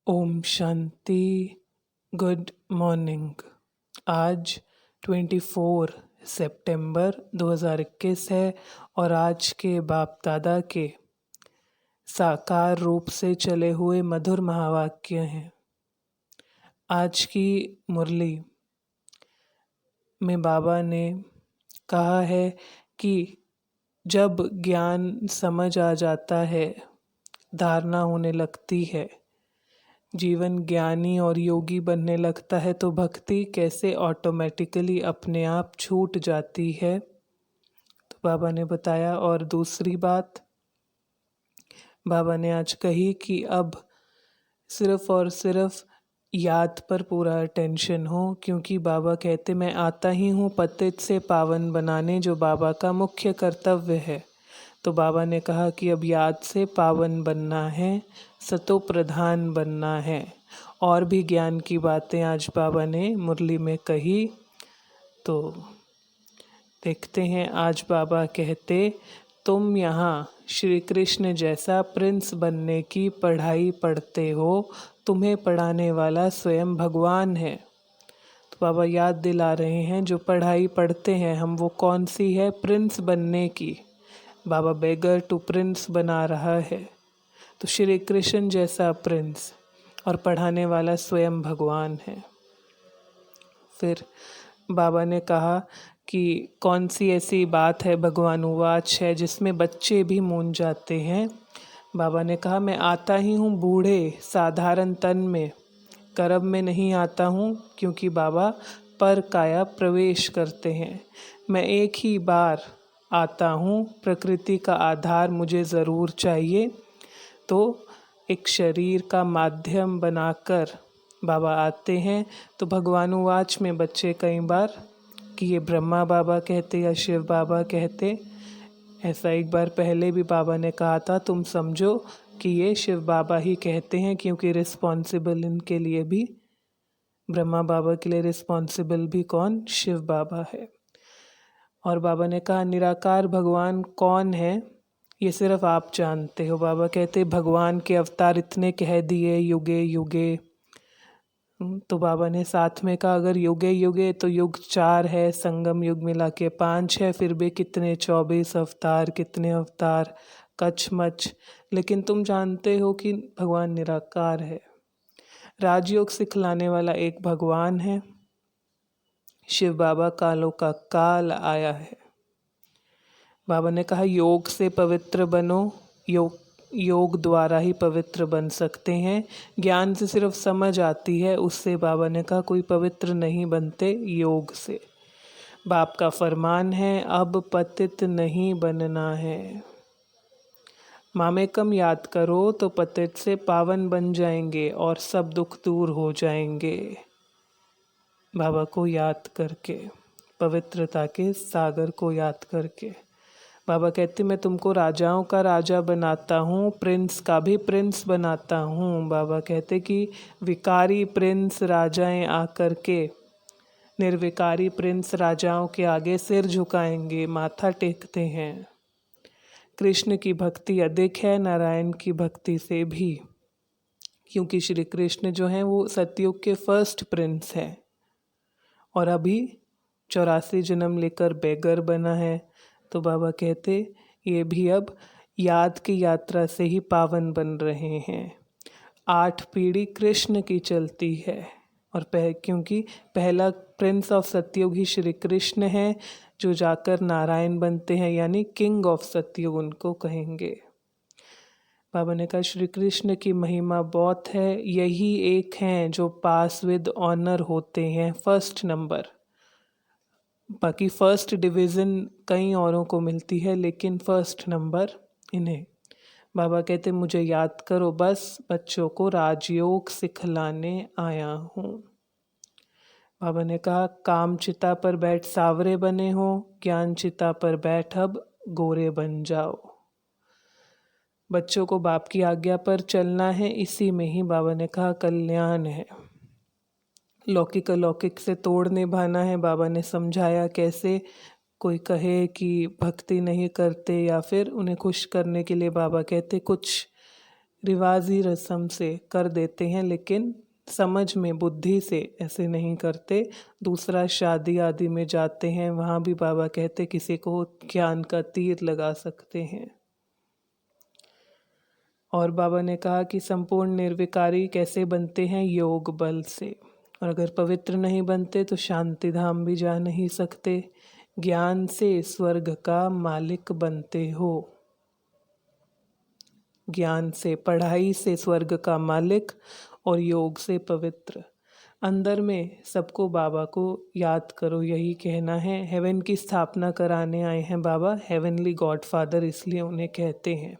Om Shanti. Good morning. आज 24 सितंबर 2021 है और आज के बाप दादा के साकार रूप से चले हुए मधुर महावाक्य हैं। आज की मुरली में बाबा ने कहा है कि जब ज्ञान समझ आ जाता है, धारणा होने लगती है, जीवन ज्ञानी और योगी बनने लगता है, तो भक्ति कैसे ऑटोमेटिकली अपने आप छूट जाती है, तो बाबा ने बताया। और दूसरी बात बाबा ने आज कही कि अब सिर्फ और सिर्फ याद पर पूरा अटेंशन हो, क्योंकि बाबा कहते मैं आता ही हूँ पतित से पावन बनाने, जो बाबा का मुख्य कर्तव्य है। तो बाबा ने कहा कि अब याद से पावन बनना है, सतो प्रधान बनना है। और भी ज्ञान की बातें आज बाबा ने मुरली में कही, तो देखते हैं। आज बाबा कहते तुम यहाँ श्री कृष्ण जैसा प्रिंस बनने की पढ़ाई पढ़ते हो, तुम्हें पढ़ाने वाला स्वयं भगवान है। तो बाबा याद दिला रहे हैं जो पढ़ाई पढ़ते हैं हम, वो कौन सी है? प्रिंस बनने की। बाबा बेगर टू प्रिंस बना रहा है, तो श्री कृष्ण जैसा प्रिंस, और पढ़ाने वाला स्वयं भगवान है। फिर बाबा ने कहा कि कौन सी ऐसी बात है, भगवान उवाच है, जिसमें बच्चे भी मूंझ जाते हैं। बाबा ने कहा मैं आता ही हूँ बूढ़े साधारण तन में, करब में नहीं आता हूँ, क्योंकि बाबा पर काया प्रवेश करते हैं। मैं एक ही बार आता हूँ, प्रकृति का आधार मुझे ज़रूर चाहिए, तो एक शरीर का माध्यम बनाकर बाबा आते हैं। तो भगवानुवाच में बच्चे कई बार कि ये ब्रह्मा बाबा कहते या शिव बाबा कहते, ऐसा एक बार पहले भी बाबा ने कहा था, तुम समझो कि ये शिव बाबा ही कहते हैं, क्योंकि रिस्पॉन्सिबल इनके लिए भी, ब्रह्मा बाबा के लिए रिस्पॉन्सिबल भी कौन? शिव बाबा है। और बाबा ने कहा निराकार भगवान कौन है, ये सिर्फ आप जानते हो। बाबा कहते भगवान के अवतार इतने कह दिए, युगे युगे। तो बाबा ने साथ में कहा अगर युगे युगे तो युग 4 है, संगम युग मिला के 5 है, फिर भी कितने 24 अवतार, कितने अवतार, कचमच। लेकिन तुम जानते हो कि भगवान निराकार है। राजयोग सिखलाने वाला एक भगवान है, शिव बाबा कालों का काल आया है। बाबा ने कहा योग से पवित्र बनो, योग द्वारा ही पवित्र बन सकते हैं। ज्ञान से सिर्फ समझ आती है, उससे बाबा ने कहा कोई पवित्र नहीं बनते योग से। बाप का फरमान है अब पतित नहीं बनना है। मामेकम याद करो तो पतित से पावन बन जाएंगे और सब दुख दूर हो जाएंगे। बाबा को याद करके, पवित्रता के सागर को याद करके। बाबा कहते मैं तुमको राजाओं का राजा बनाता हूँ, प्रिंस का भी प्रिंस बनाता हूँ। बाबा कहते कि विकारी प्रिंस राजाएं आकर के निर्विकारी प्रिंस राजाओं के आगे सिर झुकाएंगे, माथा टेकते हैं। कृष्ण की भक्ति अधिक है नारायण की भक्ति से भी, क्योंकि श्री कृष्ण जो हैं वो सतयुग के फर्स्ट प्रिंस हैं, और अभी 84 जन्म लेकर बेगर बना है। तो बाबा कहते ये भी अब याद की यात्रा से ही पावन बन रहे हैं। 8 पीढ़ी कृष्ण की चलती है, और क्योंकि पहला प्रिंस ऑफ सतयुग ही श्री कृष्ण है, जो जाकर नारायण बनते हैं, यानी किंग ऑफ सतयुग उनको कहेंगे। बाबा ने कहा श्री कृष्ण की महिमा बहुत है, यही एक हैं जो पास विद ऑनर होते हैं, फर्स्ट नंबर। बाकी फर्स्ट डिवीज़न कई औरों को मिलती है, लेकिन फर्स्ट नंबर इन्हें। बाबा कहते मुझे याद करो, बस बच्चों को राजयोग सिखलाने आया हूँ। बाबा ने कहा काम चिता पर बैठ सावरे बने हो, ज्ञान चिता पर बैठ अब गोरे बन जाओ। बच्चों को बाप की आज्ञा पर चलना है, इसी में ही बाबा ने कहा कल्याण है। लौकिक अलौकिक से तोड़ निभाना है। बाबा ने समझाया कैसे कोई कहे कि भक्ति नहीं करते, या फिर उन्हें खुश करने के लिए बाबा कहते कुछ रिवाजी रस्म से कर देते हैं, लेकिन समझ में बुद्धि से ऐसे नहीं करते। दूसरा, शादी आदि में जाते हैं, वहाँ भी बाबा कहते किसी को ज्ञान का तीर लगा सकते हैं। और बाबा ने कहा कि संपूर्ण निर्विकारी कैसे बनते हैं? योग बल से। और अगर पवित्र नहीं बनते तो शांति धाम भी जा नहीं सकते। ज्ञान से स्वर्ग का मालिक बनते हो। ज्ञान से, पढ़ाई से स्वर्ग का मालिक, और योग से पवित्र। अंदर में सबको बाबा को याद करो, यही कहना है। हेवन की स्थापना कराने आए हैं बाबा, हेवनली गॉड फादर इसलिए उन्हें कहते हैं।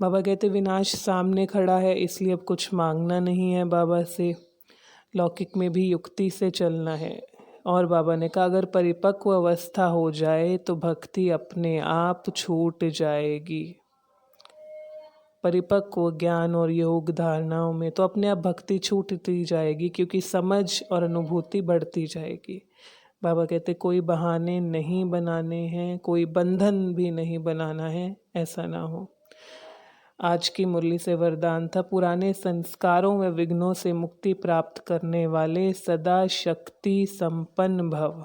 बाबा कहते विनाश सामने खड़ा है, इसलिए अब कुछ मांगना नहीं है बाबा से, लौकिक में भी युक्ति से चलना है। और बाबा ने कहा अगर परिपक्व अवस्था हो जाए तो भक्ति अपने आप छूट जाएगी। परिपक्व ज्ञान और योग धारणाओं में तो अपने आप भक्ति छूटती जाएगी, क्योंकि समझ और अनुभूति बढ़ती जाएगी। बाबा कहते कोई बहाने नहीं बनाने हैं, कोई बंधन भी नहीं बनाना है, ऐसा ना हो। आज की मुरली से वरदान था, पुराने संस्कारों व विघ्नों से मुक्ति प्राप्त करने वाले सदा शक्ति संपन्न भव।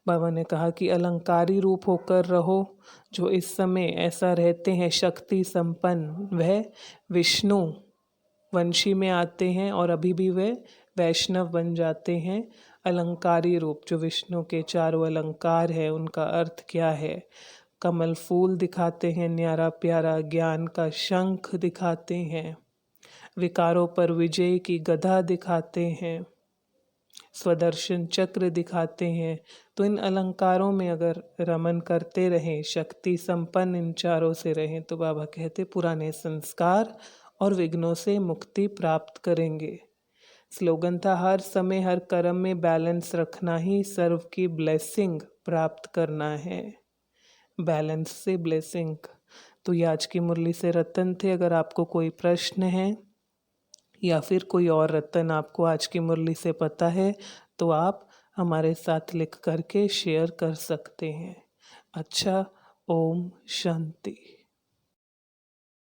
बाबा ने कहा कि अलंकारी रूप होकर रहो। जो इस समय ऐसा रहते हैं शक्ति संपन्न, वह विष्णु वंशी में आते हैं और अभी भी वे वैष्णव बन जाते हैं। अलंकारी रूप, जो विष्णु के चारों अलंकार है, उनका अर्थ क्या है? कमल फूल दिखाते हैं न्यारा प्यारा, ज्ञान का शंख दिखाते हैं, विकारों पर विजय की गदा दिखाते हैं, स्वदर्शन चक्र दिखाते हैं। तो इन अलंकारों में अगर रमन करते रहें, शक्ति संपन्न इन चारों से रहें, तो बाबा कहते पुराने संस्कार और विघ्नों से मुक्ति प्राप्त करेंगे। स्लोगन था, हर समय हर कर्म में बैलेंस रखना ही सर्व की ब्लेसिंग प्राप्त करना है। बैलेंस से ब्लेसिंग। तो ये आज की मुरली से रतन थे। अगर आपको कोई प्रश्न है या फिर कोई और रतन आपको आज की मुरली से पता है तो आप हमारे साथ लिख करके शेयर कर सकते हैं। अच्छा, ओम शांति।